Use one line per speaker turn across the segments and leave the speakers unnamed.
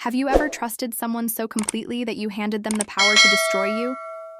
Have you ever trusted someone so completely that you handed them the power to destroy you,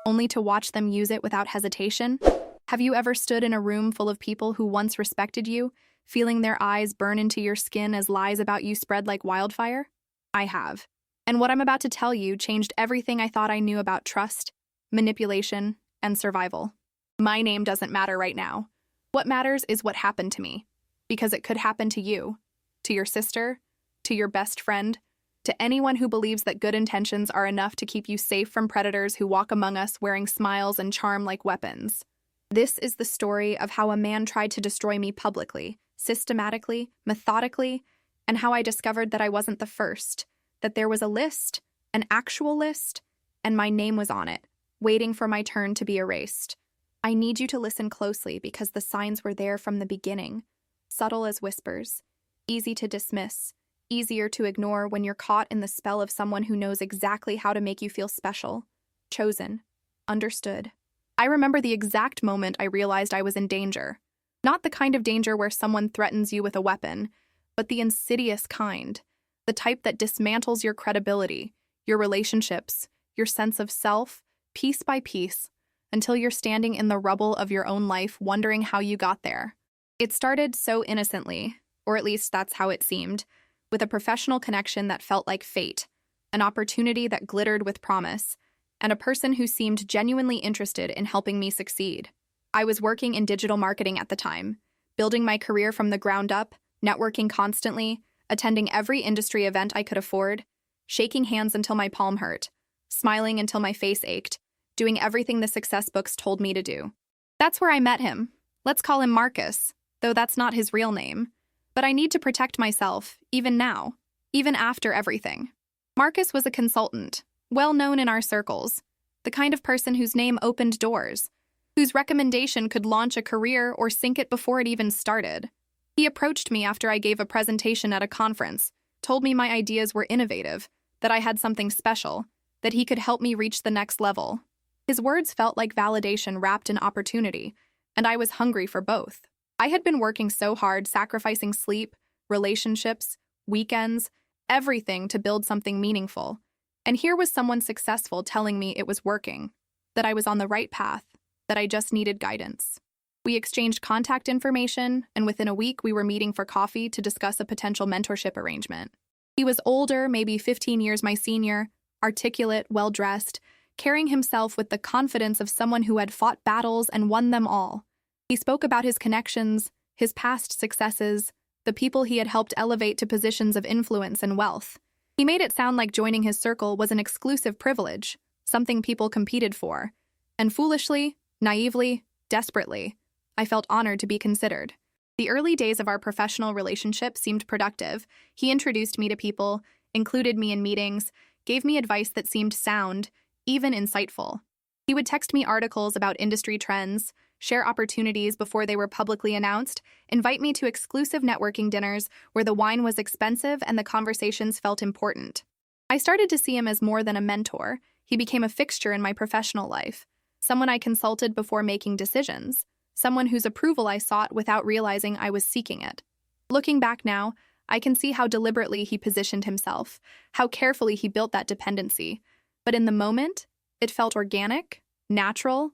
only to watch them use it without hesitation? Have you ever stood in a room full of people who once respected you, feeling their eyes burn into your skin as lies about you spread like wildfire? I have. And what I'm about to tell you changed everything I thought I knew about trust, manipulation, and survival. My name doesn't matter right now. What matters is what happened to me. Because it could happen to you, to your sister, to your best friend, to anyone who believes that good intentions are enough to keep you safe from predators who walk among us wearing smiles and charm like weapons. This is the story of how a man tried to destroy me publicly, systematically, methodically, and how I discovered that I wasn't the first, that there was a list, an actual list, and my name was on it, waiting for my turn to be erased. I need you to listen closely because the signs were there from the beginning, subtle as whispers, easy to dismiss, easier to ignore when you're caught in the spell of someone who knows exactly how to make you feel special, chosen, understood. I remember the exact moment I realized I was in danger. Not the kind of danger where someone threatens you with a weapon, but the insidious kind, the type that dismantles your credibility, your relationships, your sense of self, piece by piece, until you're standing in the rubble of your own life wondering how you got there. It started so innocently, or at least that's how it seemed, with a professional connection that felt like fate, an opportunity that glittered with promise, and a person who seemed genuinely interested in helping me succeed. I was working in digital marketing at the time, building my career from the ground up, networking constantly, attending every industry event I could afford, shaking hands until my palm hurt, smiling until my face ached, doing everything the success books told me to do. That's where I met him. Let's call him Marcus, though that's not his real name. But I need to protect myself, even now, even after everything. Marcus was a consultant, well known in our circles, the kind of person whose name opened doors, whose recommendation could launch a career or sink it before it even started. He approached me after I gave a presentation at a conference, told me my ideas were innovative, that I had something special, that he could help me reach the next level. His words felt like validation wrapped in opportunity, and I was hungry for both. I had been working so hard, sacrificing sleep, relationships, weekends, everything to build something meaningful. And here was someone successful telling me it was working, that I was on the right path, that I just needed guidance. We exchanged contact information, and within a week we were meeting for coffee to discuss a potential mentorship arrangement. He was older, maybe 15 years my senior, articulate, well-dressed, carrying himself with the confidence of someone who had fought battles and won them all. He spoke about his connections, his past successes, the people he had helped elevate to positions of influence and wealth. He made it sound like joining his circle was an exclusive privilege, something people competed for. And foolishly, naively, desperately, I felt honored to be considered. The early days of our professional relationship seemed productive. He introduced me to people, included me in meetings, gave me advice that seemed sound, even insightful. He would text me articles about industry trends, share opportunities before they were publicly announced, invite me to exclusive networking dinners where the wine was expensive and the conversations felt important. I started to see him as more than a mentor. He became a fixture in my professional life, someone I consulted before making decisions, someone whose approval I sought without realizing I was seeking it. Looking back now, I can see how deliberately he positioned himself, how carefully he built that dependency. But in the moment, it felt organic, natural,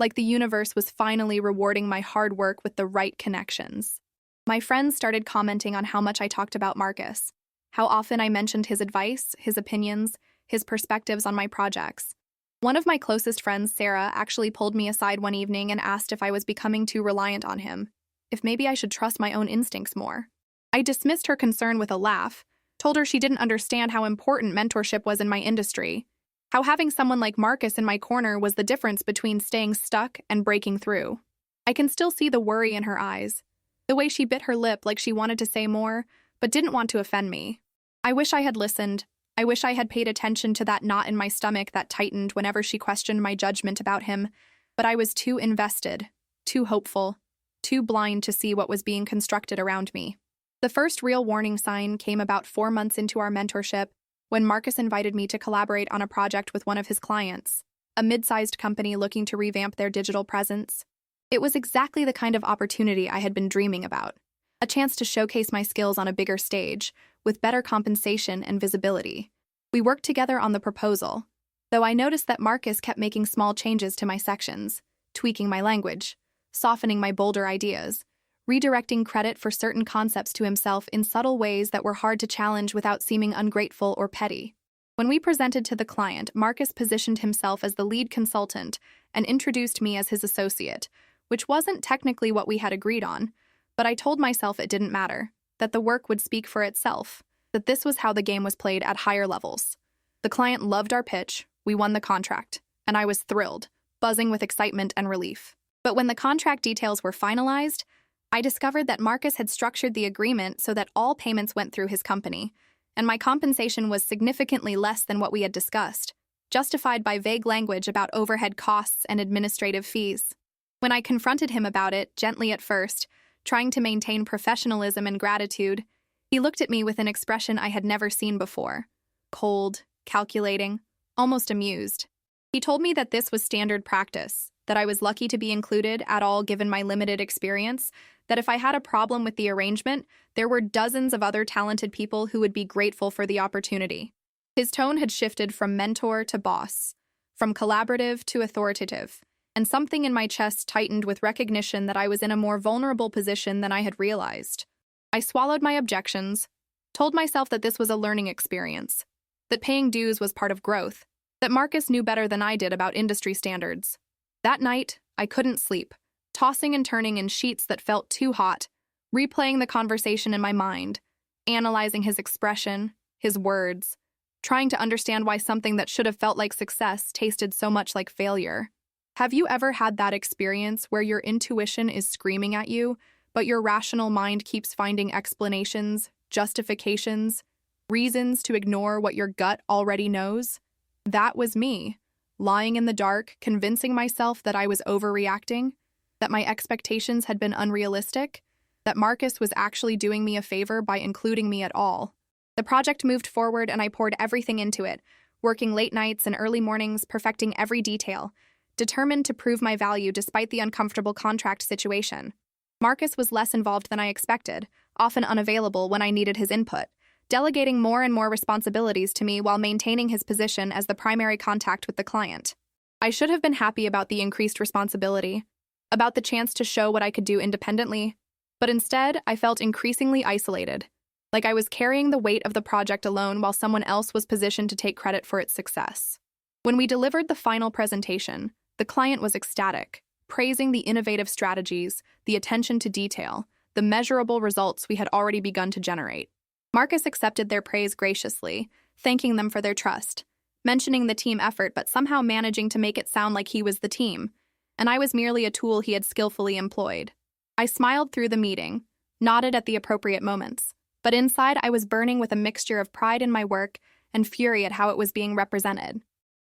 like the universe was finally rewarding my hard work with the right connections. My friends started commenting on how much I talked about Marcus, how often I mentioned his advice, his opinions, his perspectives on my projects. One of my closest friends, Sarah, actually pulled me aside one evening and asked if I was becoming too reliant on him, if maybe I should trust my own instincts more. I dismissed her concern with a laugh, told her she didn't understand how important mentorship was in my industry, how having someone like Marcus in my corner was the difference between staying stuck and breaking through. I can still see the worry in her eyes, the way she bit her lip like she wanted to say more, but didn't want to offend me. I wish I had listened. I wish I had paid attention to that knot in my stomach that tightened whenever she questioned my judgment about him, but I was too invested, too hopeful, too blind to see what was being constructed around me. The first real warning sign came about 4 months into our mentorship, when Marcus invited me to collaborate on a project with one of his clients, a mid-sized company looking to revamp their digital presence. It was exactly the kind of opportunity I had been dreaming about, a chance to showcase my skills on a bigger stage, with better compensation and visibility. We worked together on the proposal, though I noticed that Marcus kept making small changes to my sections, tweaking my language, softening my bolder ideas, redirecting credit for certain concepts to himself in subtle ways that were hard to challenge without seeming ungrateful or petty. When we presented to the client, Marcus positioned himself as the lead consultant and introduced me as his associate, which wasn't technically what we had agreed on, but I told myself it didn't matter, that the work would speak for itself, that this was how the game was played at higher levels. The client loved our pitch, we won the contract, and I was thrilled, buzzing with excitement and relief. But when the contract details were finalized, I discovered that Marcus had structured the agreement so that all payments went through his company, and my compensation was significantly less than what we had discussed, justified by vague language about overhead costs and administrative fees. When I confronted him about it, gently at first, trying to maintain professionalism and gratitude, he looked at me with an expression I had never seen before. Cold, calculating, almost amused. He told me that this was standard practice, that I was lucky to be included at all given my limited experience, that if I had a problem with the arrangement, there were dozens of other talented people who would be grateful for the opportunity. His tone had shifted from mentor to boss, from collaborative to authoritative, and something in my chest tightened with recognition that I was in a more vulnerable position than I had realized. I swallowed my objections, told myself that this was a learning experience, that paying dues was part of growth, that Marcus knew better than I did about industry standards. That night, I couldn't sleep, tossing and turning in sheets that felt too hot, replaying the conversation in my mind, analyzing his expression, his words, trying to understand why something that should have felt like success tasted so much like failure. Have you ever had that experience where your intuition is screaming at you, but your rational mind keeps finding explanations, justifications, reasons to ignore what your gut already knows? That was me, lying in the dark, convincing myself that I was overreacting, that my expectations had been unrealistic, that Marcus was actually doing me a favor by including me at all. The project moved forward and I poured everything into it, working late nights and early mornings, perfecting every detail, determined to prove my value despite the uncomfortable contract situation. Marcus was less involved than I expected, often unavailable when I needed his input, delegating more and more responsibilities to me while maintaining his position as the primary contact with the client. I should have been happy about the increased responsibility, about the chance to show what I could do independently, but instead I felt increasingly isolated, like I was carrying the weight of the project alone while someone else was positioned to take credit for its success. When we delivered the final presentation, the client was ecstatic, praising the innovative strategies, the attention to detail, the measurable results we had already begun to generate. Marcus accepted their praise graciously, thanking them for their trust, mentioning the team effort but somehow managing to make it sound like he was the team, and I was merely a tool he had skillfully employed. I smiled through the meeting, nodded at the appropriate moments, but inside I was burning with a mixture of pride in my work and fury at how it was being represented.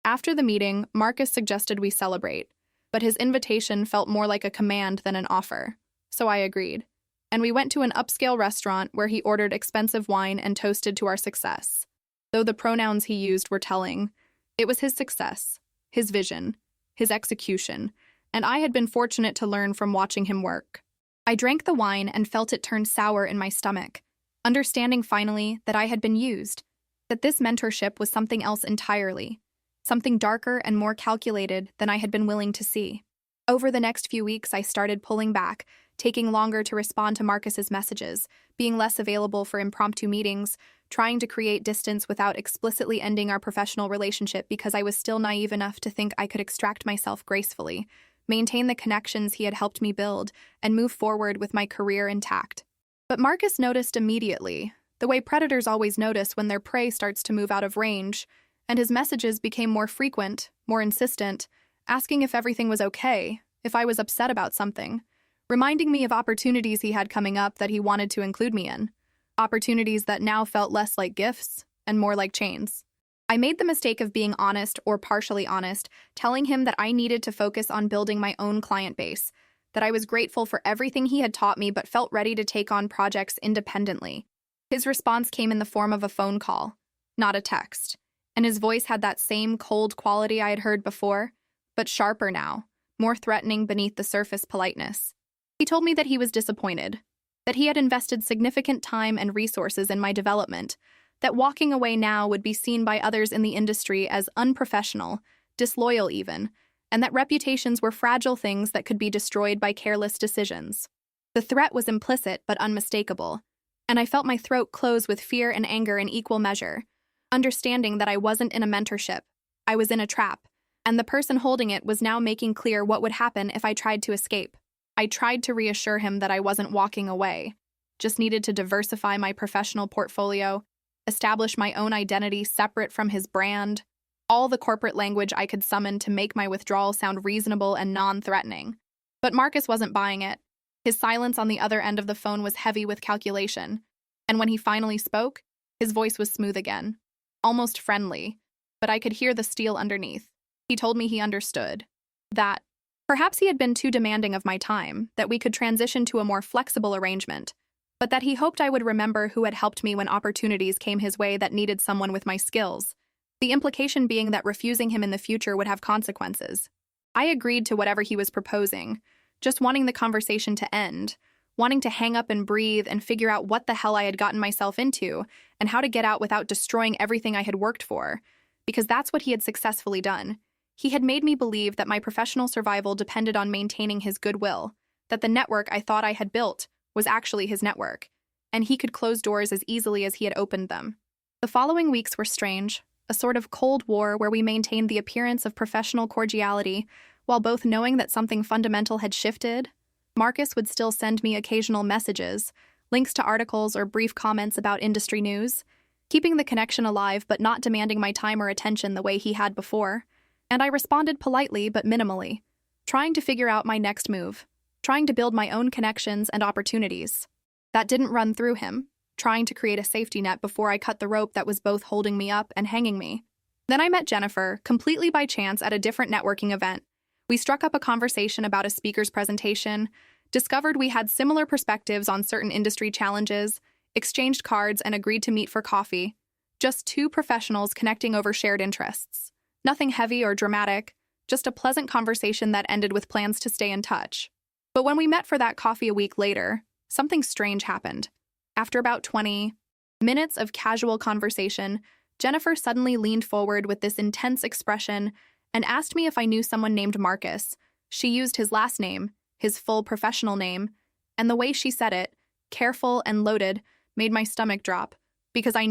After the meeting, Marcus suggested we celebrate, but his invitation felt more like a command than an offer, so I agreed. And we went to an upscale restaurant where he ordered expensive wine and toasted to our success. Though the pronouns he used were telling, it was his success, his vision, his execution, and I had been fortunate to learn from watching him work. I drank the wine and felt it turn sour in my stomach, understanding finally that I had been used, that this mentorship was something else entirely, something darker and more calculated than I had been willing to see. Over the next few weeks, I started pulling back, taking longer to respond to Marcus's messages, being less available for impromptu meetings, trying to create distance without explicitly ending our professional relationship because I was still naive enough to think I could extract myself gracefully, maintain the connections he had helped me build, and move forward with my career intact. But Marcus noticed immediately, the way predators always notice when their prey starts to move out of range, and his messages became more frequent, more insistent, asking if everything was okay, if I was upset about something, reminding me of opportunities he had coming up that he wanted to include me in, opportunities that now felt less like gifts and more like chains. I made the mistake of being honest or partially honest, telling him that I needed to focus on building my own client base, that I was grateful for everything he had taught me but felt ready to take on projects independently. His response came in the form of a phone call, not a text, and his voice had that same cold quality I had heard before, but sharper now, more threatening beneath the surface politeness. He told me that he was disappointed, that he had invested significant time and resources in my development, that walking away now would be seen by others in the industry as unprofessional, disloyal even, and that reputations were fragile things that could be destroyed by careless decisions. The threat was implicit but unmistakable, and I felt my throat close with fear and anger in equal measure, understanding that I wasn't in a mentorship, I was in a trap, and the person holding it was now making clear what would happen if I tried to escape. I tried to reassure him that I wasn't walking away, just needed to diversify my professional portfolio, establish my own identity separate from his brand, all the corporate language I could summon to make my withdrawal sound reasonable and non-threatening. But Marcus wasn't buying it. His silence on the other end of the phone was heavy with calculation, and when he finally spoke, his voice was smooth again, almost friendly, but I could hear the steel underneath. He told me he understood. That perhaps he had been too demanding of my time, that we could transition to a more flexible arrangement, but that he hoped I would remember who had helped me when opportunities came his way that needed someone with my skills, the implication being that refusing him in the future would have consequences. I agreed to whatever he was proposing, just wanting the conversation to end, wanting to hang up and breathe and figure out what the hell I had gotten myself into and how to get out without destroying everything I had worked for, because that's what he had successfully done. He had made me believe that my professional survival depended on maintaining his goodwill, that the network I thought I had built was actually his network, and he could close doors as easily as he had opened them. The following weeks were strange, a sort of cold war where we maintained the appearance of professional cordiality, while both knowing that something fundamental had shifted. Marcus would still send me occasional messages, links to articles or brief comments about industry news, keeping the connection alive but not demanding my time or attention the way he had before. And I responded politely but minimally, trying to figure out my next move, trying to build my own connections and opportunities. That didn't run through him, trying to create a safety net before I cut the rope that was both holding me up and hanging me. Then I met Jennifer, completely by chance at a different networking event. We struck up a conversation about a speaker's presentation, discovered we had similar perspectives on certain industry challenges, exchanged cards, and agreed to meet for coffee. Just two professionals connecting over shared interests. Nothing heavy or dramatic, just a pleasant conversation that ended with plans to stay in touch. But when we met for that coffee a week later, something strange happened. After about 20 minutes of casual conversation, Jennifer suddenly leaned forward with this intense expression and asked me if I knew someone named Marcus. She used his last name, his full professional name, and the way she said it, careful and loaded, made my stomach drop, because I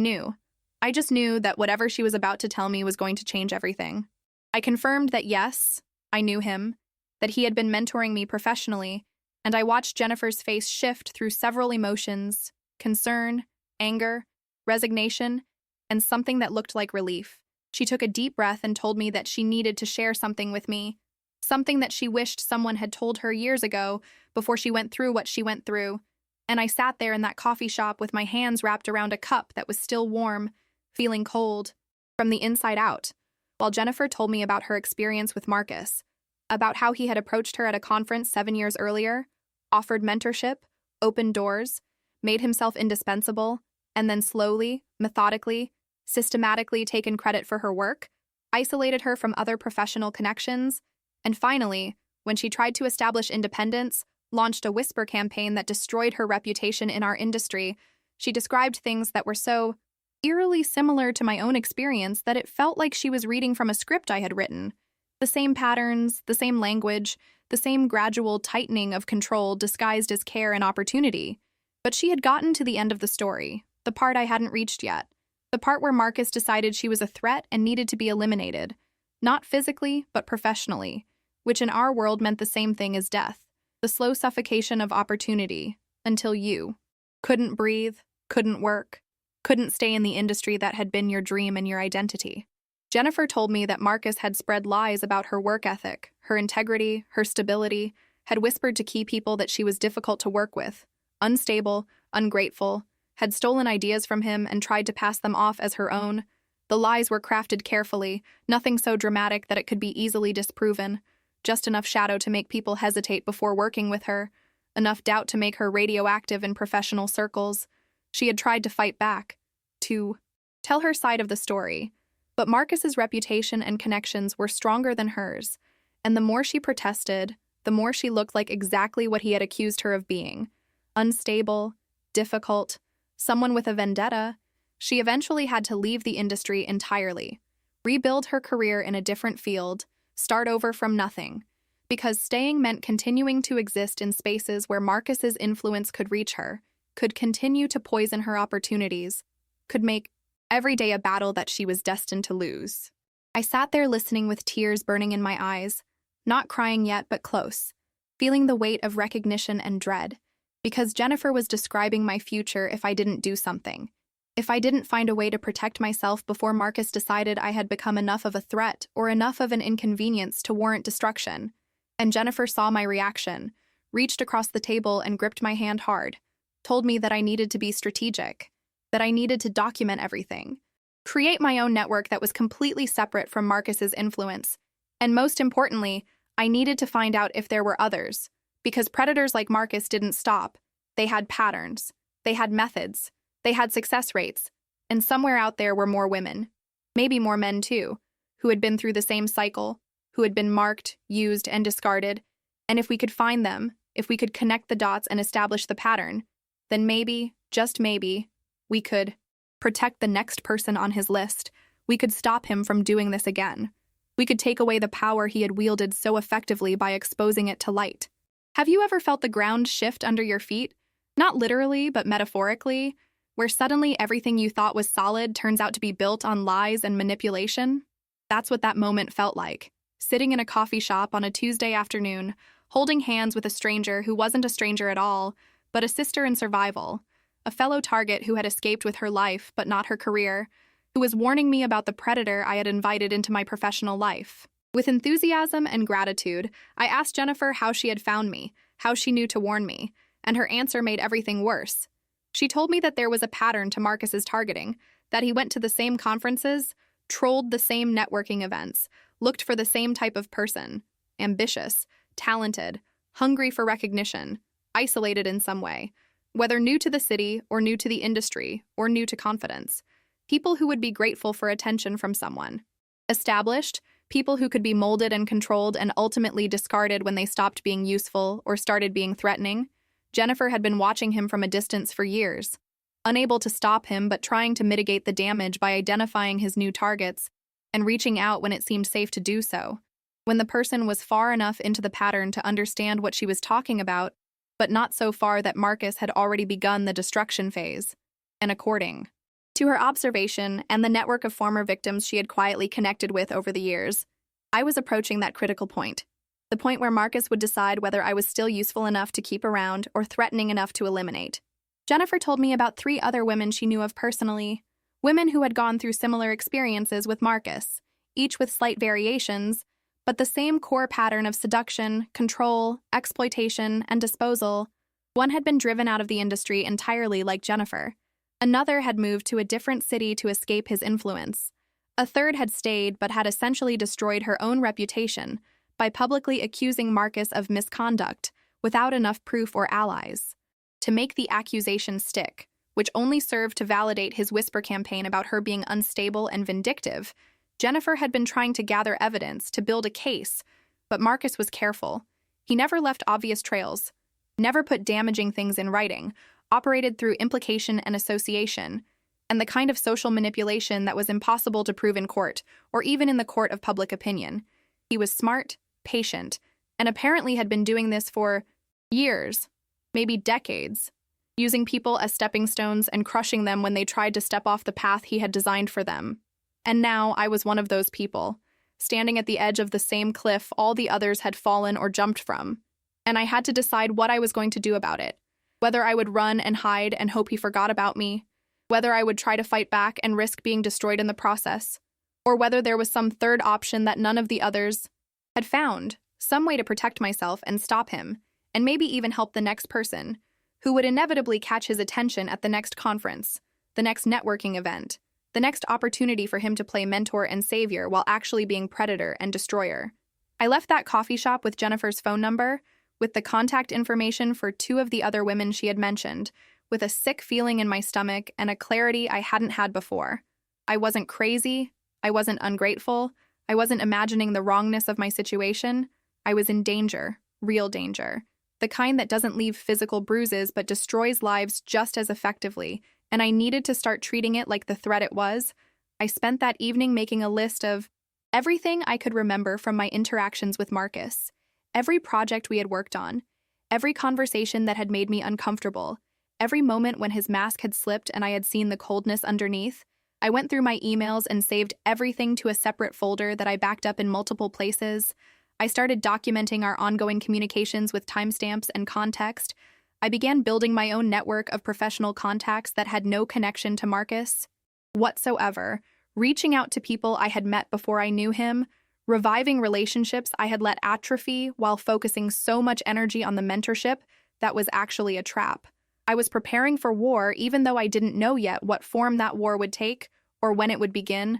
just knew that whatever she was about to tell me was going to change everything. I confirmed that yes, I knew him, that he had been mentoring me professionally, and I watched Jennifer's face shift through several emotions: concern, anger, resignation, and something that looked like relief. She took a deep breath and told me that she needed to share something with me, something that she wished someone had told her years ago before she went through what she went through. And I sat there in that coffee shop with my hands wrapped around a cup that was still warm, feeling cold from the inside out, while Jennifer told me about her experience with Marcus, about how he had approached her at a conference 7 years earlier, offered mentorship, opened doors, made himself indispensable, and then slowly, methodically, systematically taken credit for her work, isolated her from other professional connections, and finally, when she tried to establish independence, launched a whisper campaign that destroyed her reputation in our industry. She described things that were so eerily similar to my own experience that it felt like she was reading from a script I had written. The same patterns, the same language, the same gradual tightening of control disguised as care and opportunity. But she had gotten to the end of the story, the part I hadn't reached yet, the part where Marcus decided she was a threat and needed to be eliminated, not physically, but professionally, which in our world meant the same thing as death, the slow suffocation of opportunity, until you couldn't breathe, couldn't work, couldn't stay in the industry that had been your dream and your identity. Jennifer told me that Marcus had spread lies about her work ethic, her integrity, her stability, had whispered to key people that she was difficult to work with, unstable, ungrateful, had stolen ideas from him and tried to pass them off as her own. The lies were crafted carefully, nothing so dramatic that it could be easily disproven, just enough shadow to make people hesitate before working with her, enough doubt to make her radioactive in professional circles. She had tried to fight back, to tell her side of the story, but Marcus's reputation and connections were stronger than hers, and the more she protested, the more she looked like exactly what he had accused her of being, unstable, difficult, someone with a vendetta, she eventually had to leave the industry entirely, rebuild her career in a different field, start over from nothing, because staying meant continuing to exist in spaces where Marcus's influence could reach her, could continue to poison her opportunities, could make every day a battle that she was destined to lose. I sat there listening with tears burning in my eyes, not crying yet but close, feeling the weight of recognition and dread, because Jennifer was describing my future if I didn't do something, if I didn't find a way to protect myself before Marcus decided I had become enough of a threat or enough of an inconvenience to warrant destruction. And Jennifer saw my reaction, reached across the table and gripped my hand hard, told me that I needed to be strategic, that I needed to document everything, create my own network that was completely separate from Marcus's influence, and most importantly, I needed to find out if there were others, because predators like Marcus didn't stop. They had patterns, they had methods, they had success rates, and somewhere out there were more women, maybe more men too, who had been through the same cycle, who had been marked, used, and discarded, and if we could find them, if we could connect the dots and establish the pattern, then maybe, just maybe, we could protect the next person on his list. We could stop him from doing this again. We could take away the power he had wielded so effectively by exposing it to light. Have you ever felt the ground shift under your feet? Not literally, but metaphorically, where suddenly everything you thought was solid turns out to be built on lies and manipulation? That's what that moment felt like, sitting in a coffee shop on a Tuesday afternoon, holding hands with a stranger who wasn't a stranger at all, but a sister in survival, a fellow target who had escaped with her life but not her career, who was warning me about the predator I had invited into my professional life. With enthusiasm and gratitude, I asked Jennifer how she had found me, how she knew to warn me, and her answer made everything worse. She told me that there was a pattern to Marcus's targeting, that he went to the same conferences, trolled the same networking events, looked for the same type of person, ambitious, talented, hungry for recognition, isolated in some way, whether new to the city or new to the industry or new to confidence. People who would be grateful for attention from someone. Established, people who could be molded and controlled and ultimately discarded when they stopped being useful or started being threatening. Jennifer had been watching him from a distance for years, unable to stop him but trying to mitigate the damage by identifying his new targets and reaching out when it seemed safe to do so, when the person was far enough into the pattern to understand what she was talking about, but not so far that Marcus had already begun the destruction phase, and according to her observation and the network of former victims she had quietly connected with over the years, I was approaching that critical point, the point where Marcus would decide whether I was still useful enough to keep around or threatening enough to eliminate. Jennifer told me about 3 other women she knew of personally, women who had gone through similar experiences with Marcus, each with slight variations, but the same core pattern of seduction, control, exploitation, and disposal. One had been driven out of the industry entirely like Jennifer. Another had moved to a different city to escape his influence. A third had stayed but had essentially destroyed her own reputation by publicly accusing Marcus of misconduct without enough proof or allies to make the accusation stick, which only served to validate his whisper campaign about her being unstable and vindictive. Jennifer had been trying to gather evidence to build a case, but Marcus was careful. He never left obvious trails, never put damaging things in writing, operated through implication and association, and the kind of social manipulation that was impossible to prove in court, or even in the court of public opinion. He was smart, patient, and apparently had been doing this for years, maybe decades, using people as stepping stones and crushing them when they tried to step off the path he had designed for them. And now I was one of those people, standing at the edge of the same cliff all the others had fallen or jumped from, and I had to decide what I was going to do about it. Whether I would run and hide and hope he forgot about me, whether I would try to fight back and risk being destroyed in the process, or whether there was some third option that none of the others had found, some way to protect myself and stop him, and maybe even help the next person, who would inevitably catch his attention at the next conference, the next networking event, the next opportunity for him to play mentor and savior while actually being predator and destroyer. I left that coffee shop with Jennifer's phone number, with the contact information for 2 of the other women she had mentioned, with a sick feeling in my stomach and a clarity I hadn't had before. I wasn't crazy, I wasn't ungrateful, I wasn't imagining the wrongness of my situation. I was in danger, real danger. the kind that doesn't leave physical bruises but destroys lives just as effectively, and I needed to start treating it like the threat it was. I spent that evening making a list of everything I could remember from my interactions with Marcus, every project we had worked on, every conversation that had made me uncomfortable, every moment when his mask had slipped and I had seen the coldness underneath. I went through my emails and saved everything to a separate folder that I backed up in multiple places. I started documenting our ongoing communications with timestamps and context. I began building my own network of professional contacts that had no connection to Marcus whatsoever, reaching out to people I had met before I knew him, reviving relationships I had let atrophy while focusing so much energy on the mentorship that was actually a trap. I was preparing for war even though I didn't know yet what form that war would take or when it would begin.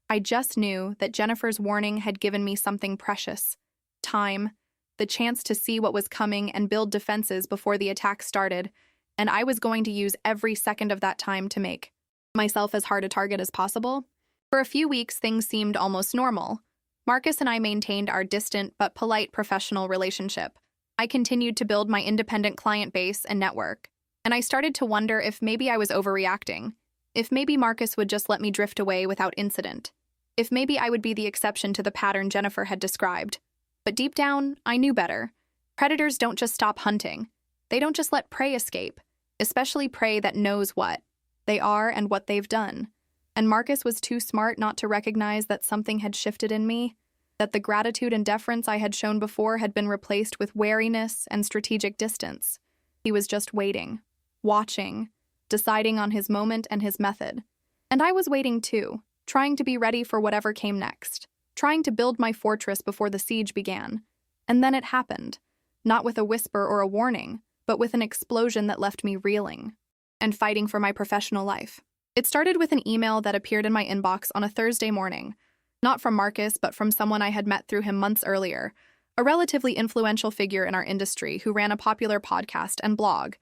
I just knew that Jennifer's warning had given me something precious: time, the chance to see what was coming and build defenses before the attack started, and I was going to use every second of that time to make myself as hard a target as possible. For a few weeks, things seemed almost normal. Marcus and I maintained our distant but polite professional relationship. I continued to build my independent client base and network, and I started to wonder if maybe I was overreacting, if maybe Marcus would just let me drift away without incident, if maybe I would be the exception to the pattern Jennifer had described. But deep down, I knew better. Predators don't just stop hunting. They don't just let prey escape, especially prey that knows what they are and what they've done. And Marcus was too smart not to recognize that something had shifted in me, that the gratitude and deference I had shown before had been replaced with wariness and strategic distance. He was just waiting, watching, deciding on his moment and his method. And I was waiting too, trying to be ready for whatever came next, trying to build my fortress before the siege began. And then it happened, not with a whisper or a warning, but with an explosion that left me reeling and fighting for my professional life. It started with an email that appeared in my inbox on a Thursday morning, not from Marcus, but from someone I had met through him months earlier, a relatively influential figure in our industry who ran a popular podcast and blog.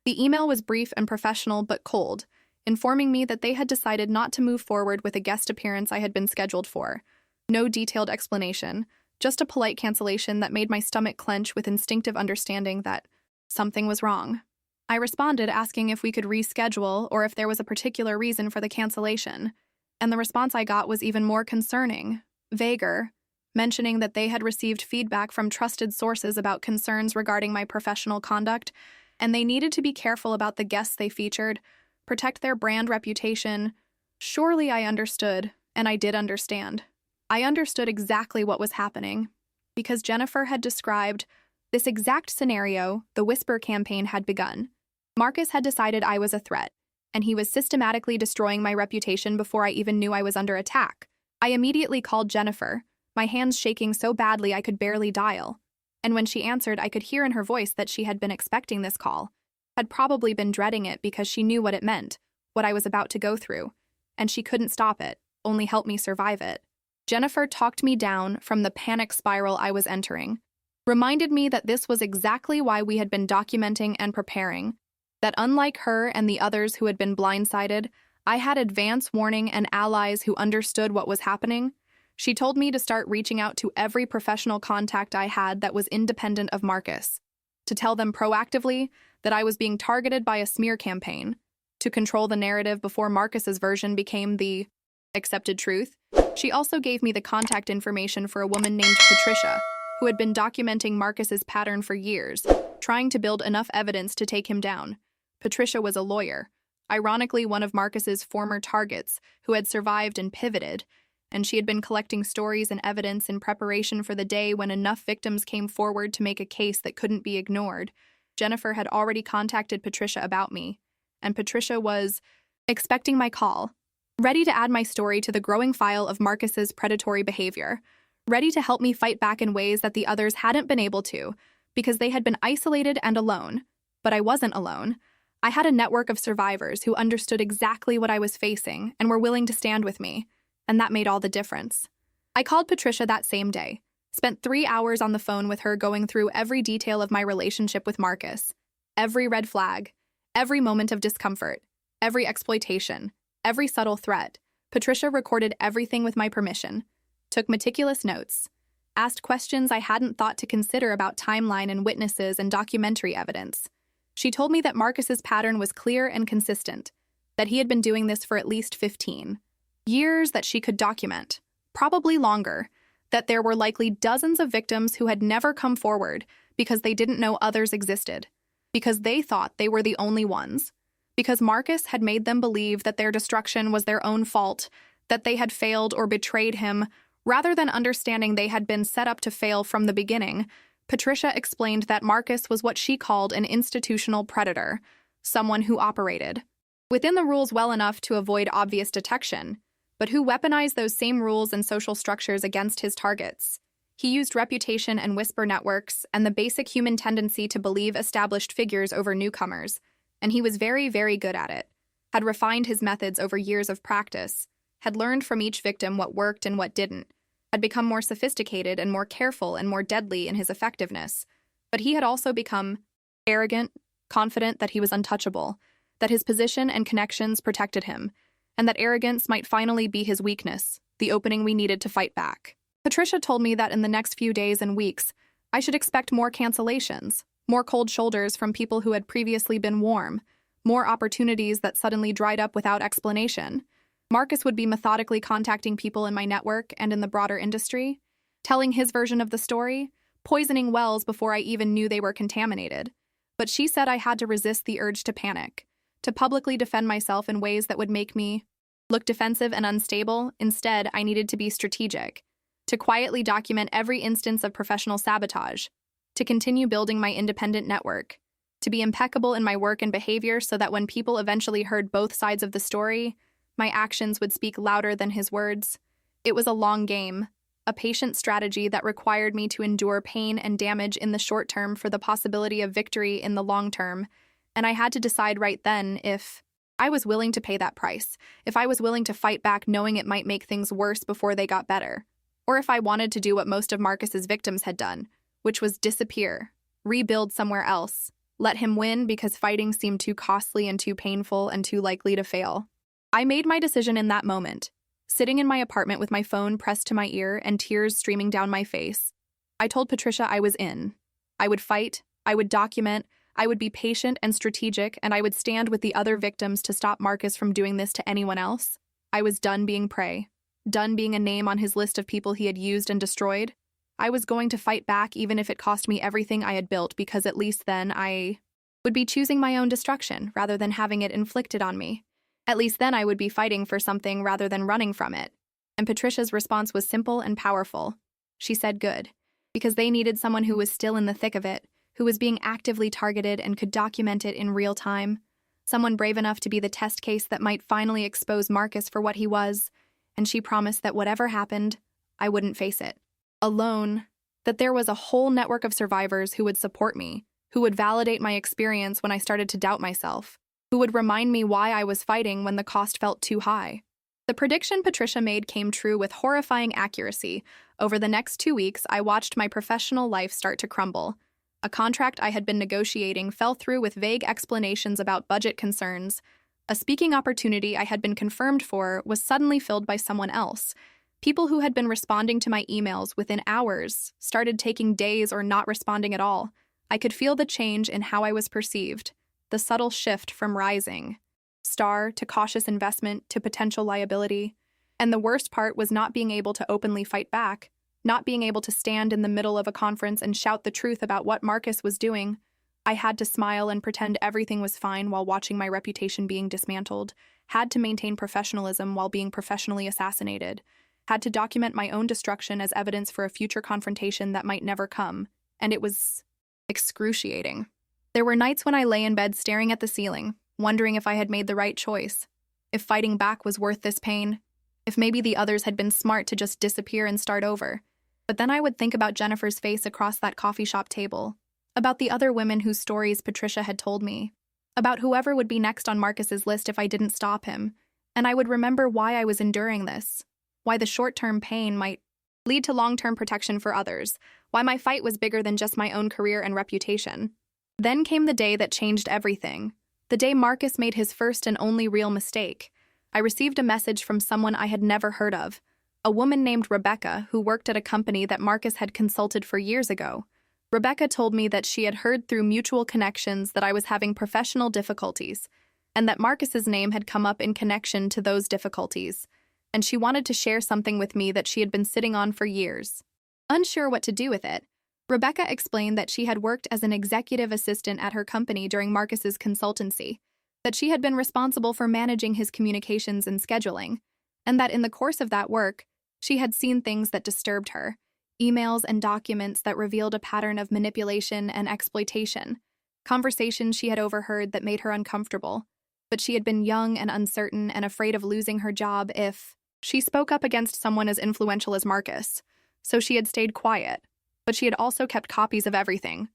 The email was brief and professional but cold, informing me that they had decided not to move forward with a guest appearance I had been scheduled for. No detailed explanation, just a polite cancellation that made my stomach clench with instinctive understanding that something was wrong. I responded asking if we could reschedule or if there was a particular reason for the cancellation, and the response I got was even more concerning, vaguer, mentioning that they had received feedback from trusted sources about concerns regarding my professional conduct, and they needed to be careful about the guests they featured, protect their brand reputation. Surely I understood, and I did understand. I understood exactly what was happening, because Jennifer had described this exact scenario. The Whisper campaign had begun. Marcus had decided I was a threat, and he was systematically destroying my reputation before I even knew I was under attack. I immediately called Jennifer, my hands shaking so badly I could barely dial. And when she answered, I could hear in her voice that she had been expecting this call, had probably been dreading it because she knew what it meant, what I was about to go through, and she couldn't stop it, only help me survive it. Jennifer talked me down from the panic spiral I was entering, reminded me that this was exactly why we had been documenting and preparing, that unlike her and the others who had been blindsided, I had advance warning and allies who understood what was happening. She told me to start reaching out to every professional contact I had that was independent of Marcus, to tell them proactively that I was being targeted by a smear campaign, to control the narrative before Marcus's version became the accepted truth. She also gave me the contact information for a woman named Patricia, who had been documenting Marcus's pattern for years, trying to build enough evidence to take him down. Patricia was a lawyer, ironically one of Marcus's former targets who had survived and pivoted, and she had been collecting stories and evidence in preparation for the day when enough victims came forward to make a case that couldn't be ignored. Jennifer had already contacted Patricia about me, and Patricia was expecting my call, ready to add my story to the growing file of Marcus's predatory behavior, ready to help me fight back in ways that the others hadn't been able to, because they had been isolated and alone. But I wasn't alone. I had a network of survivors who understood exactly what I was facing and were willing to stand with me, and that made all the difference. I called Patricia that same day, spent 3 hours on the phone with her going through every detail of my relationship with Marcus, every red flag, every moment of discomfort, every exploitation, every subtle threat. Patricia recorded everything with my permission, took meticulous notes, asked questions I hadn't thought to consider about timeline and witnesses and documentary evidence. She told me that Marcus's pattern was clear and consistent, that he had been doing this for at least 15 years that she could document, probably longer, that there were likely dozens of victims who had never come forward because they didn't know others existed, because they thought they were the only ones, because Marcus had made them believe that their destruction was their own fault, that they had failed or betrayed him, rather than understanding they had been set up to fail from the beginning. Patricia explained that Marcus was what she called an institutional predator, someone who operated within the rules well enough to avoid obvious detection, but who weaponized those same rules and social structures against his targets. He used reputation and whisper networks and the basic human tendency to believe established figures over newcomers, and he was very, very good at it, had refined his methods over years of practice, had learned from each victim what worked and what didn't, had become more sophisticated and more careful and more deadly in his effectiveness, but he had also become arrogant, confident that he was untouchable, that his position and connections protected him, and that arrogance might finally be his weakness, the opening we needed to fight back. Patricia told me that in the next few days and weeks, I should expect more cancellations, more cold shoulders from people who had previously been warm, more opportunities that suddenly dried up without explanation. Marcus would be methodically contacting people in my network and in the broader industry, telling his version of the story, poisoning wells before I even knew they were contaminated. But she said I had to resist the urge to panic, to publicly defend myself in ways that would make me look defensive and unstable. Instead, I needed to be strategic, to quietly document every instance of professional sabotage, to continue building my independent network, to be impeccable in my work and behavior so that when people eventually heard both sides of the story, my actions would speak louder than his words. It was a long game, a patient strategy that required me to endure pain and damage in the short term for the possibility of victory in the long term, and I had to decide right then if I was willing to pay that price, if I was willing to fight back knowing it might make things worse before they got better, or if I wanted to do what most of Marcus's victims had done, which was disappear, rebuild somewhere else, let him win because fighting seemed too costly and too painful and too likely to fail. I made my decision in that moment, sitting in my apartment with my phone pressed to my ear and tears streaming down my face. I told Patricia I was in. I would fight, I would document, I would be patient and strategic, and I would stand with the other victims to stop Marcus from doing this to anyone else. I was done being prey, done being a name on his list of people he had used and destroyed. I was going to fight back even if it cost me everything I had built, because at least then I would be choosing my own destruction rather than having it inflicted on me. At least then I would be fighting for something rather than running from it. And Patricia's response was simple and powerful. She said good, because they needed someone who was still in the thick of it, who was being actively targeted and could document it in real time. Someone brave enough to be the test case that might finally expose Marcus for what he was. And she promised that whatever happened, I wouldn't face it alone, that there was a whole network of survivors who would support me, who would validate my experience when I started to doubt myself, who would remind me why I was fighting when the cost felt too high. The prediction Patricia made came true with horrifying accuracy. Over the next 2 weeks, I watched my professional life start to crumble. A contract I had been negotiating fell through with vague explanations about budget concerns. A speaking opportunity I had been confirmed for was suddenly filled by someone else. People who had been responding to my emails within hours started taking days or not responding at all. I could feel the change in how I was perceived, the subtle shift from rising star to cautious investment to potential liability. And the worst part was not being able to openly fight back, not being able to stand in the middle of a conference and shout the truth about what Marcus was doing. I had to smile and pretend everything was fine while watching my reputation being dismantled, had to maintain professionalism while being professionally assassinated, had to document my own destruction as evidence for a future confrontation that might never come, and it was excruciating. There were nights when I lay in bed staring at the ceiling, wondering if I had made the right choice, if fighting back was worth this pain, if maybe the others had been smart to just disappear and start over. But then I would think about Jennifer's face across that coffee shop table, about the other women whose stories Patricia had told me, about whoever would be next on Marcus's list if I didn't stop him, and I would remember why I was enduring this, why the short-term pain might lead to long-term protection for others, why my fight was bigger than just my own career and reputation. Then came the day that changed everything, the day Marcus made his first and only real mistake. I received a message from someone I had never heard of, a woman named Rebecca who worked at a company that Marcus had consulted for years ago. Rebecca told me that she had heard through mutual connections that I was having professional difficulties, and that Marcus's name had come up in connection to those difficulties, and she wanted to share something with me that she had been sitting on for years. Unsure what to do with it, Rebecca explained that she had worked as an executive assistant at her company during Marcus's consultancy, that she had been responsible for managing his communications and scheduling, and that in the course of that work, she had seen things that disturbed her, emails and documents that revealed a pattern of manipulation and exploitation, conversations she had overheard that made her uncomfortable, but she had been young and uncertain and afraid of losing her job if she spoke up against someone as influential as Marcus, so she had stayed quiet. But she had also kept copies of everything,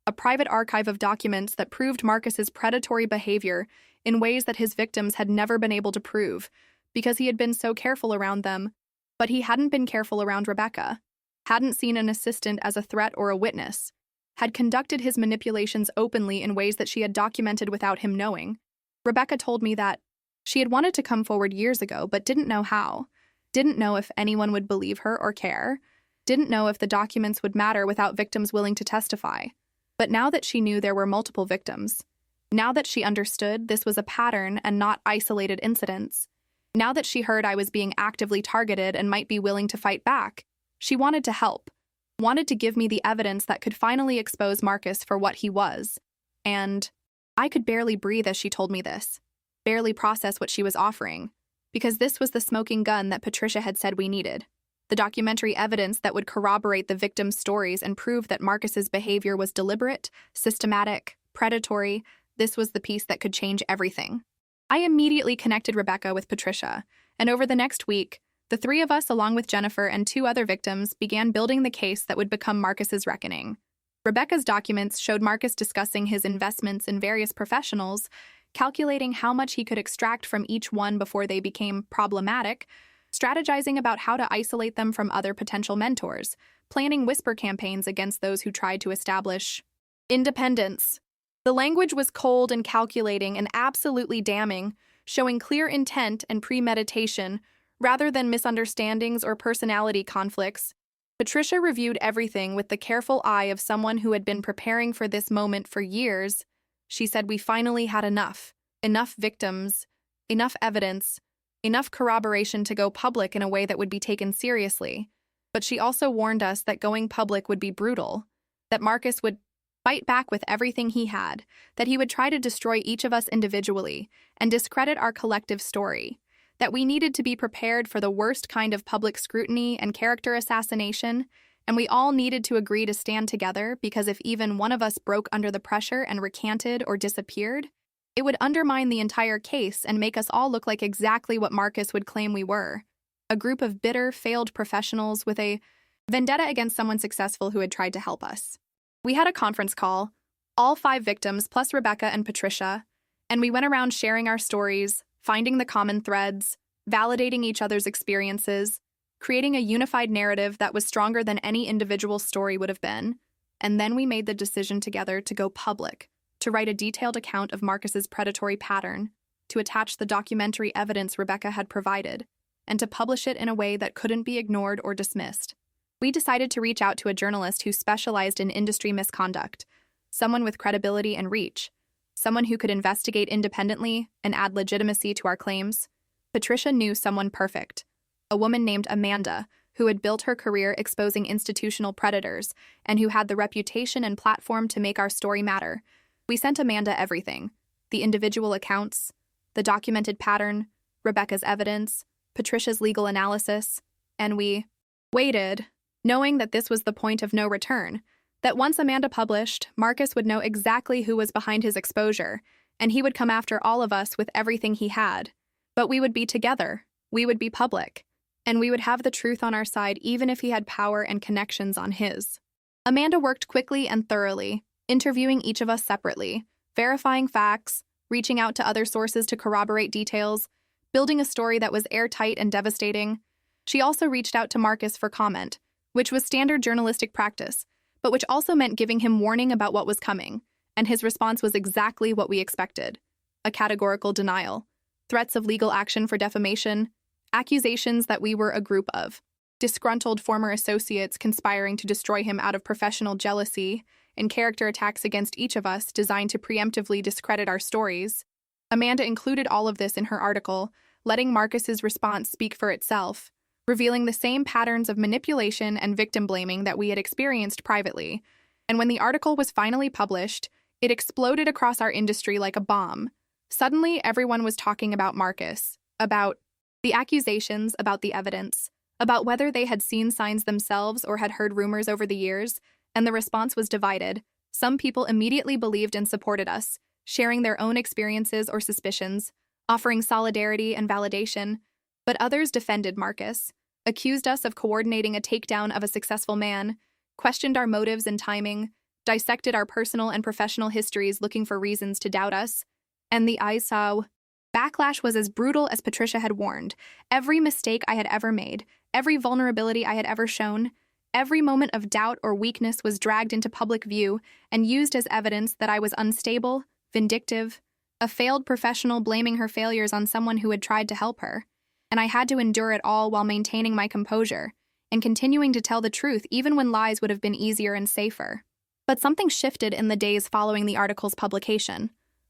a private archive of documents that proved Marcus's predatory behavior in ways that his victims had never been able to prove because he had been so careful around them, but he hadn't been careful around Rebecca, hadn't seen an assistant as a threat or a witness, had conducted his manipulations openly in ways that she had documented without him knowing. Rebecca told me that she had wanted to come forward years ago but didn't know how, didn't know if anyone would believe her or care, didn't know if the documents would matter without victims willing to testify. But now that she knew there were multiple victims, now that she understood this was a pattern and not isolated incidents, now that she heard I was being actively targeted and might be willing to fight back, she wanted to help, wanted to give me the evidence that could finally expose Marcus for what he was. And I could barely breathe as she told me this, barely process what she was offering, because this was the smoking gun that Patricia had said we needed. The documentary evidence that would corroborate the victims' stories and prove that Marcus's behavior was deliberate, systematic, predatory. This was the piece that could change everything. I immediately connected Rebecca with Patricia, and over the next week, the three of us, along with Jennifer and two other victims, began building the case that would become Marcus's reckoning. Rebecca's documents showed Marcus discussing his investments in various professionals, calculating how much he could extract from each one before they became problematic, strategizing about how to isolate them from other potential mentors, planning whisper campaigns against those who tried to establish independence. The language was cold and calculating and absolutely damning, showing clear intent and premeditation rather than misunderstandings or personality conflicts. Patricia reviewed everything with the careful eye of someone who had been preparing for this moment for years. She said we finally had enough victims, enough evidence, enough corroboration to go public in a way that would be taken seriously. But she also warned us that going public would be brutal, that Marcus would fight back with everything he had, that he would try to destroy each of us individually and discredit our collective story, that we needed to be prepared for the worst kind of public scrutiny and character assassination, and we all needed to agree to stand together because if even one of us broke under the pressure and recanted or disappeared, it would undermine the entire case and make us all look like exactly what Marcus would claim we were, a group of bitter, failed professionals with a vendetta against someone successful who had tried to help us. We had a conference call, all 5 victims plus Rebecca and Patricia, and we went around sharing our stories, finding the common threads, validating each other's experiences, creating a unified narrative that was stronger than any individual story would have been, and then we made the decision together to go public, to write a detailed account of Marcus's predatory pattern, to attach the documentary evidence Rebecca had provided, and to publish it in a way that couldn't be ignored or dismissed. We decided to reach out to a journalist who specialized in industry misconduct, someone with credibility and reach, someone who could investigate independently and add legitimacy to our claims. Patricia knew someone perfect, a woman named Amanda, who had built her career exposing institutional predators and who had the reputation and platform to make our story matter. We sent Amanda everything, the individual accounts, the documented pattern, Rebecca's evidence, Patricia's legal analysis, and we waited, knowing that this was the point of no return, that once Amanda published, Marcus would know exactly who was behind his exposure, and he would come after all of us with everything he had. But we would be together, we would be public, and we would have the truth on our side even if he had power and connections on his. Amanda worked quickly and thoroughly, interviewing each of us separately, verifying facts, reaching out to other sources to corroborate details, building a story that was airtight and devastating. She also reached out to Marcus for comment, which was standard journalistic practice, but which also meant giving him warning about what was coming, and his response was exactly what we expected: a categorical denial, threats of legal action for defamation, accusations that we were a group of disgruntled former associates conspiring to destroy him out of professional jealousy, and character attacks against each of us designed to preemptively discredit our stories. Amanda included all of this in her article, letting Marcus's response speak for itself, revealing the same patterns of manipulation and victim blaming that we had experienced privately. And when the article was finally published, it exploded across our industry like a bomb. Suddenly, everyone was talking about Marcus, about the accusations, about the evidence, about whether they had seen signs themselves or had heard rumors over the years, and the response was divided. Some people immediately believed and supported us, sharing their own experiences or suspicions, offering solidarity and validation, but others defended Marcus, accused us of coordinating a takedown of a successful man, questioned our motives and timing, dissected our personal and professional histories looking for reasons to doubt us, and the eyes saw. Backlash was as brutal as Patricia had warned. Every mistake I had ever made, every vulnerability I had ever shown, every moment of doubt or weakness was dragged into public view and used as evidence that I was unstable, vindictive, a failed professional blaming her failures on someone who had tried to help her. And I had to endure it all while maintaining my composure and continuing to tell the truth even when lies would have been easier and safer. But something shifted in the days following the article's publication.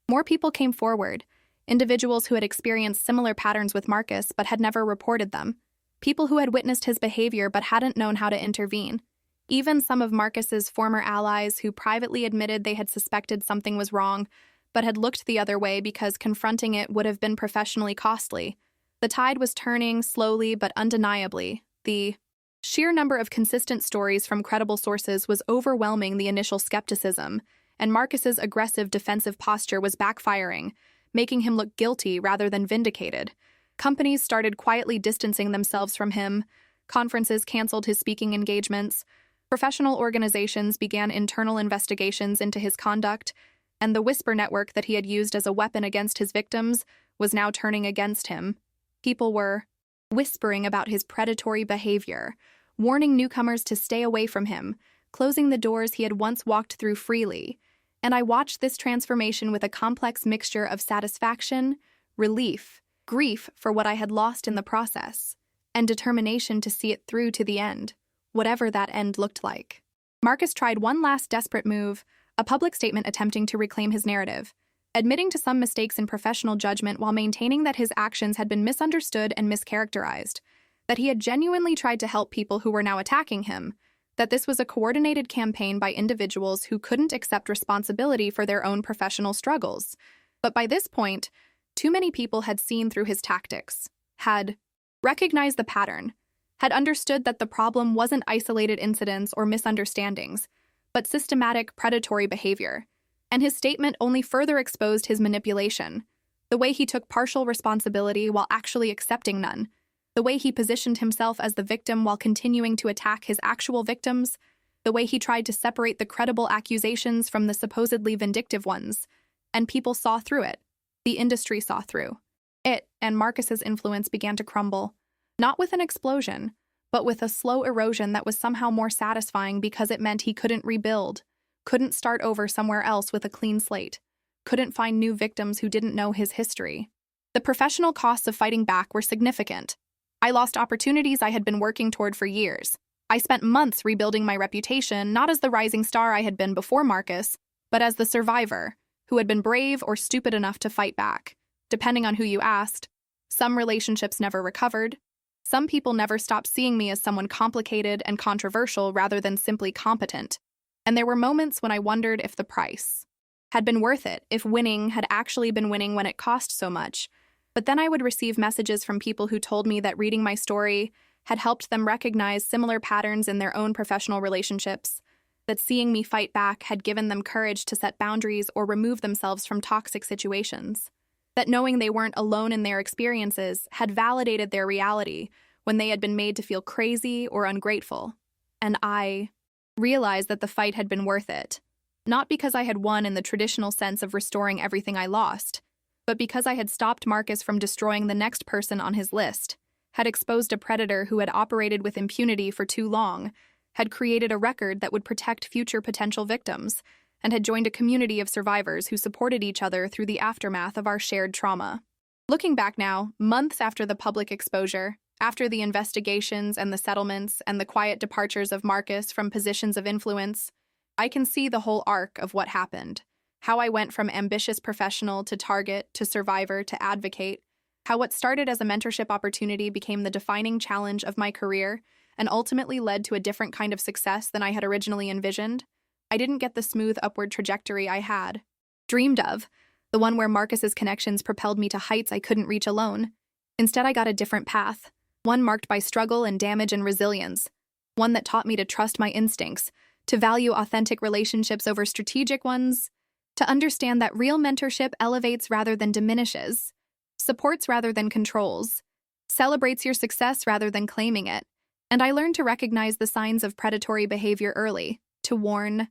More people came forward, individuals who had experienced similar patterns with Marcus but had never reported them, people who had witnessed his behavior but hadn't known how to intervene. Even some of Marcus's former allies who privately admitted they had suspected something was wrong but had looked the other way because confronting it would have been professionally costly. The tide was turning slowly but undeniably. The sheer number of consistent stories from credible sources was overwhelming the initial skepticism, and Marcus's aggressive defensive posture was backfiring, making him look guilty rather than vindicated. Companies started quietly distancing themselves from him, conferences canceled his speaking engagements, professional organizations began internal investigations into his conduct, and the whisper network that he had used as a weapon against his victims was now turning against him. People were whispering about his predatory behavior, warning newcomers to stay away from him, closing the doors he had once walked through freely. And I watched this transformation with a complex mixture of satisfaction, relief, grief for what I had lost in the process, and determination to see it through to the end, whatever that end looked like. Marcus tried one last desperate move, a public statement attempting to reclaim his narrative, admitting to some mistakes in professional judgment while maintaining that his actions had been misunderstood and mischaracterized, that he had genuinely tried to help people who were now attacking him, that this was a coordinated campaign by individuals who couldn't accept responsibility for their own professional struggles. But by this point, too many people had seen through his tactics, had recognized the pattern, had understood that the problem wasn't isolated incidents or misunderstandings, but systematic predatory behavior. And his statement only further exposed his manipulation, the way he took partial responsibility while actually accepting none, the way he positioned himself as the victim while continuing to attack his actual victims, the way he tried to separate the credible accusations from the supposedly vindictive ones. And people saw through it. The industry saw through it, and Marcus's influence began to crumble, not with an explosion, but with a slow erosion that was somehow more satisfying because it meant he couldn't rebuild, couldn't start over somewhere else with a clean slate, couldn't find new victims who didn't know his history. The professional costs of fighting back were significant. I lost opportunities I had been working toward for years. I spent months rebuilding my reputation, not as the rising star I had been before Marcus, but as the survivor, who had been brave or stupid enough to fight back, depending on who you asked. Some relationships never recovered. Some people never stopped seeing me as someone complicated and controversial rather than simply competent. And there were moments when I wondered if the price had been worth it, if winning had actually been winning when it cost so much. But then I would receive messages from people who told me that reading my story had helped them recognize similar patterns in their own professional relationships, that seeing me fight back had given them courage to set boundaries or remove themselves from toxic situations, that knowing they weren't alone in their experiences had validated their reality when they had been made to feel crazy or ungrateful. And I realized that the fight had been worth it, not because I had won in the traditional sense of restoring everything I lost, but because I had stopped Marcus from destroying the next person on his list, had exposed a predator who had operated with impunity for too long, had created a record that would protect future potential victims, and had joined a community of survivors who supported each other through the aftermath of our shared trauma. Looking back now, months after the public exposure, After the investigations and the settlements and the quiet departures of Marcus from positions of influence, I can see the whole arc of what happened. How I went from ambitious professional to target to survivor to advocate. How what started as a mentorship opportunity became the defining challenge of my career and ultimately led to a different kind of success than I had originally envisioned. I didn't get the smooth upward trajectory I had dreamed of, the one where Marcus's connections propelled me to heights I couldn't reach alone. Instead, I got a different path, one marked by struggle and damage and resilience, one that taught me to trust my instincts, to value authentic relationships over strategic ones, to understand that real mentorship elevates rather than diminishes, supports rather than controls, celebrates your success rather than claiming it. And I learned to recognize the signs of predatory behavior early, to warn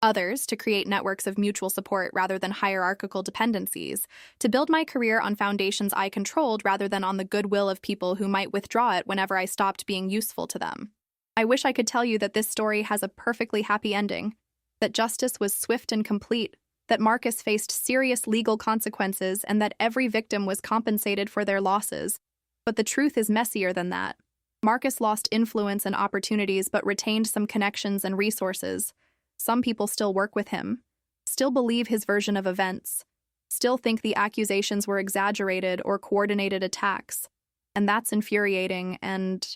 others, to create networks of mutual support rather than hierarchical dependencies, to build my career on foundations I controlled rather than on the goodwill of people who might withdraw it whenever I stopped being useful to them. I wish I could tell you that this story has a perfectly happy ending, that justice was swift and complete, that Marcus faced serious legal consequences, and that every victim was compensated for their losses. But the truth is messier than that. Marcus lost influence and opportunities but retained some connections and resources. Some people still work with him, still believe his version of events, still think the accusations were exaggerated or coordinated attacks. And that's infuriating and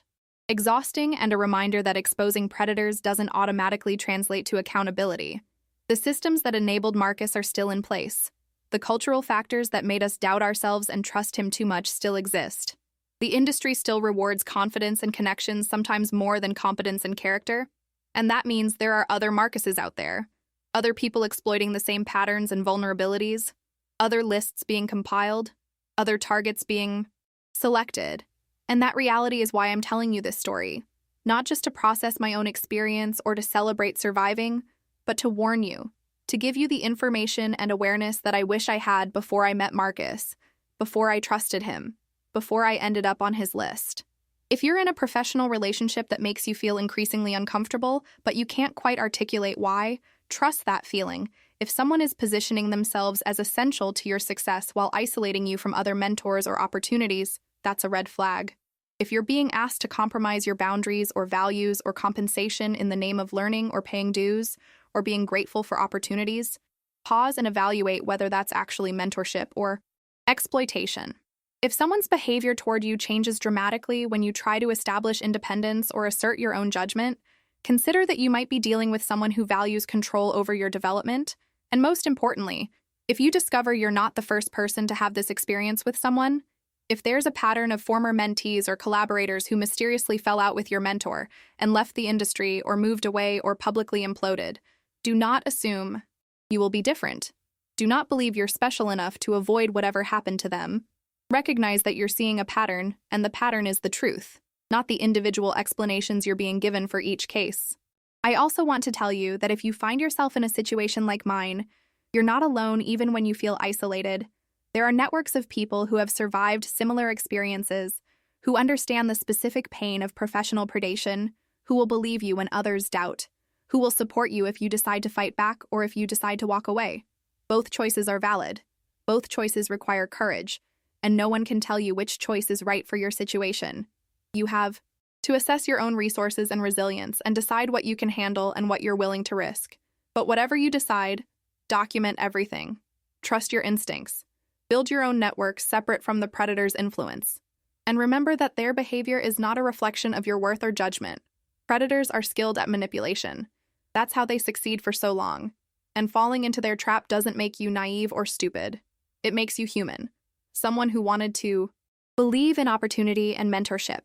exhausting, and a reminder that exposing predators doesn't automatically translate to accountability. The systems that enabled Marcus are still in place. The cultural factors that made us doubt ourselves and trust him too much still exist. The industry still rewards confidence and connections sometimes more than competence and character. And that means there are other Marcuses out there, other people exploiting the same patterns and vulnerabilities, other lists being compiled, other targets being selected. And that reality is why I'm telling you this story, not just to process my own experience or to celebrate surviving, but to warn you, to give you the information and awareness that I wish I had before I met Marcus, before I trusted him, before I ended up on his list. If you're in a professional relationship that makes you feel increasingly uncomfortable, but you can't quite articulate why, trust that feeling. If someone is positioning themselves as essential to your success while isolating you from other mentors or opportunities, that's a red flag. If you're being asked to compromise your boundaries or values or compensation in the name of learning or paying dues or being grateful for opportunities, pause and evaluate whether that's actually mentorship or exploitation. If someone's behavior toward you changes dramatically when you try to establish independence or assert your own judgment, consider that you might be dealing with someone who values control over your development. And most importantly, if you discover you're not the first person to have this experience with someone, if there's a pattern of former mentees or collaborators who mysteriously fell out with your mentor and left the industry or moved away or publicly imploded, do not assume you will be different. Do not believe you're special enough to avoid whatever happened to them. Recognize that you're seeing a pattern, and the pattern is the truth, not the individual explanations you're being given for each case. I also want to tell you that if you find yourself in a situation like mine, you're not alone even when you feel isolated. There are networks of people who have survived similar experiences, who understand the specific pain of professional predation, who will believe you when others doubt, who will support you if you decide to fight back or if you decide to walk away. Both choices are valid. Both choices require courage. And no one can tell you which choice is right for your situation. You have to assess your own resources and resilience and decide what you can handle and what you're willing to risk. But whatever you decide, document everything. Trust your instincts. Build your own network separate from the predator's influence. And remember that their behavior is not a reflection of your worth or judgment. Predators are skilled at manipulation. That's how they succeed for so long. And falling into their trap doesn't make you naive or stupid. It makes you human. Someone who wanted to believe in opportunity and mentorship,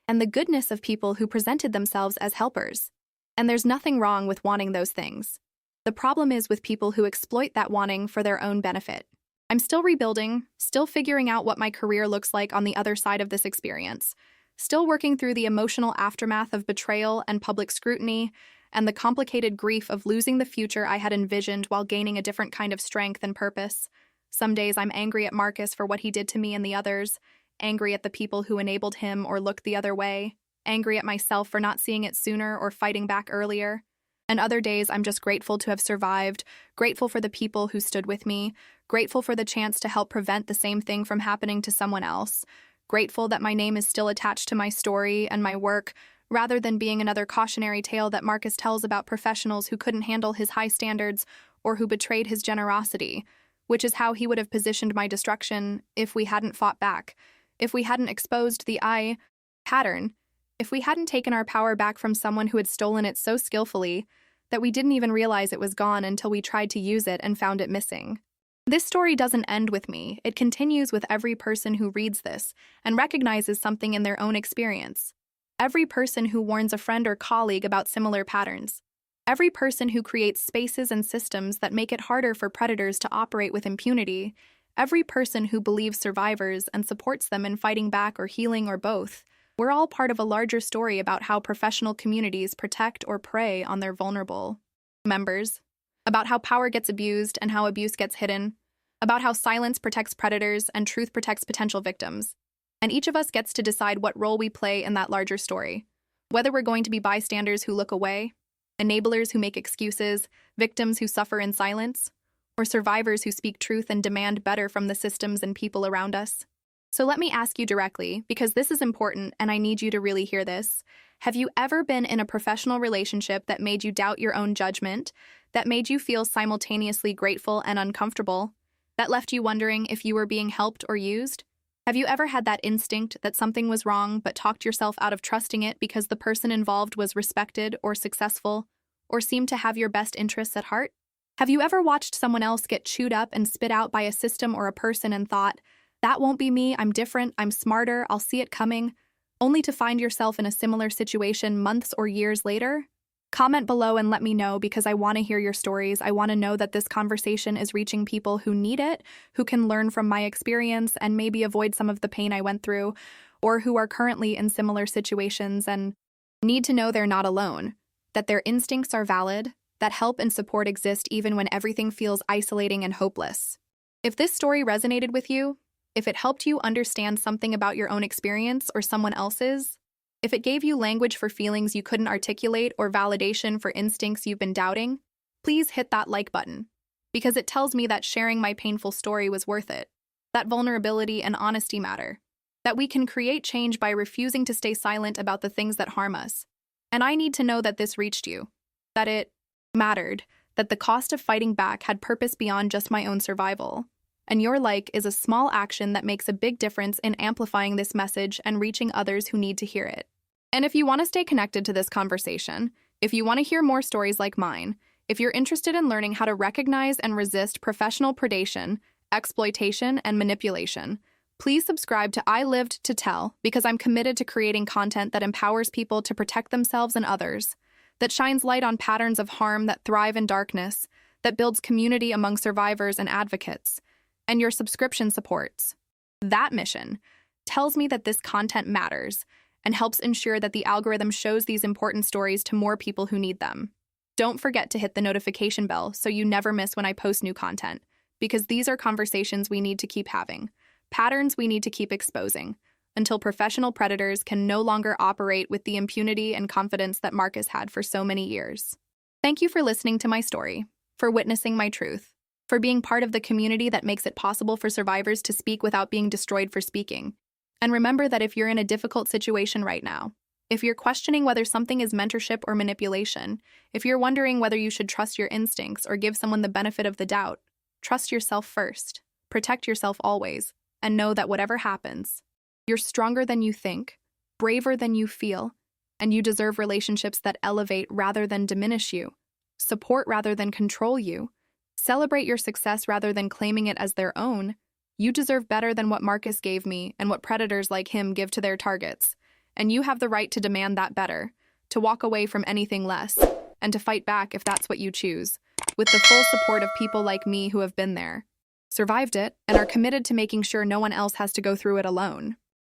and the goodness of people who presented themselves as helpers. And there's nothing wrong with wanting those things. The problem is with people who exploit that wanting for their own benefit. I'm still rebuilding, still figuring out what my career looks like on the other side of this experience, still working through the emotional aftermath of betrayal and public scrutiny, and the complicated grief of losing the future I had envisioned while gaining a different kind of strength and purpose. Some days I'm angry at Marcus for what he did to me and the others, angry at the people who enabled him or looked the other way, angry at myself for not seeing it sooner or fighting back earlier. And other days I'm just grateful to have survived, grateful for the people who stood with me, grateful for the chance to help prevent the same thing from happening to someone else, grateful that my name is still attached to my story and my work, rather than being another cautionary tale that Marcus tells about professionals who couldn't handle his high standards or who betrayed his generosity, which is how he would have positioned my destruction if we hadn't fought back, if we hadn't exposed the I pattern, if we hadn't taken our power back from someone who had stolen it so skillfully that we didn't even realize it was gone until we tried to use it and found it missing. This story doesn't end with me. It continues with every person who reads this and recognizes something in their own experience. Every person who warns a friend or colleague about similar patterns. Every person who creates spaces and systems that make it harder for predators to operate with impunity. Every person who believes survivors and supports them in fighting back or healing or both. We're all part of a larger story about how professional communities protect or prey on their vulnerable members, about how power gets abused and how abuse gets hidden, about how silence protects predators and truth protects potential victims. And each of us gets to decide what role we play in that larger story, whether we're going to be bystanders who look away, enablers who make excuses, victims who suffer in silence, or survivors who speak truth and demand better from the systems and people around us. So let me ask you directly, because this is important and I need you to really hear this. Have you ever been in a professional relationship that made you doubt your own judgment, that made you feel simultaneously grateful and uncomfortable, that left you wondering if you were being helped or used? Have you ever had that instinct that something was wrong but talked yourself out of trusting it because the person involved was respected or successful or seemed to have your best interests at heart? Have you ever watched someone else get chewed up and spit out by a system or a person and thought, that won't be me, I'm different, I'm smarter, I'll see it coming, only to find yourself in a similar situation months or years later? Comment below and let me know, because I want to hear your stories. I want to know that this conversation is reaching people who need it, who can learn from my experience and maybe avoid some of the pain I went through, or who are currently in similar situations and need to know they're not alone, that their instincts are valid, that help and support exist even when everything feels isolating and hopeless. If this story resonated with you, if it helped you understand something about your own experience or someone else's, if it gave you language for feelings you couldn't articulate or validation for instincts you've been doubting, please hit that like button, because it tells me that sharing my painful story was worth it, that vulnerability and honesty matter, that we can create change by refusing to stay silent about the things that harm us. And I need to know that this reached you, that it mattered, that the cost of fighting back had purpose beyond just my own survival. And your like is a small action that makes a big difference in amplifying this message and reaching others who need to hear it. And if you want to stay connected to this conversation, if you want to hear more stories like mine, if you're interested in learning how to recognize and resist professional predation, exploitation, and manipulation, please subscribe to I Lived to Tell, because I'm committed to creating content that empowers people to protect themselves and others, that shines light on patterns of harm that thrive in darkness, that builds community among survivors and advocates, and your subscription supports. That mission tells me that this content matters and helps ensure that the algorithm shows these important stories to more people who need them. Don't forget to hit the notification bell so you never miss when I post new content, because these are conversations we need to keep having, patterns we need to keep exposing, until professional predators can no longer operate with the impunity and confidence that Marcus had for so many years. Thank you for listening to my story, for witnessing my truth, for being part of the community that makes it possible for survivors to speak without being destroyed for speaking. And remember that if you're in a difficult situation right now, if you're questioning whether something is mentorship or manipulation, if you're wondering whether you should trust your instincts or give someone the benefit of the doubt, trust yourself first, protect yourself always, and know that whatever happens, you're stronger than you think, braver than you feel, and you deserve relationships that elevate rather than diminish you, support rather than control you, celebrate your success rather than claiming it as their own. You deserve better than what Marcus gave me and what predators like him give to their targets. And you have the right to demand that better, to walk away from anything less, and to fight back if that's what you choose, with the full support of people like me who have been there, survived it, and are committed to making sure no one else has to go through it alone.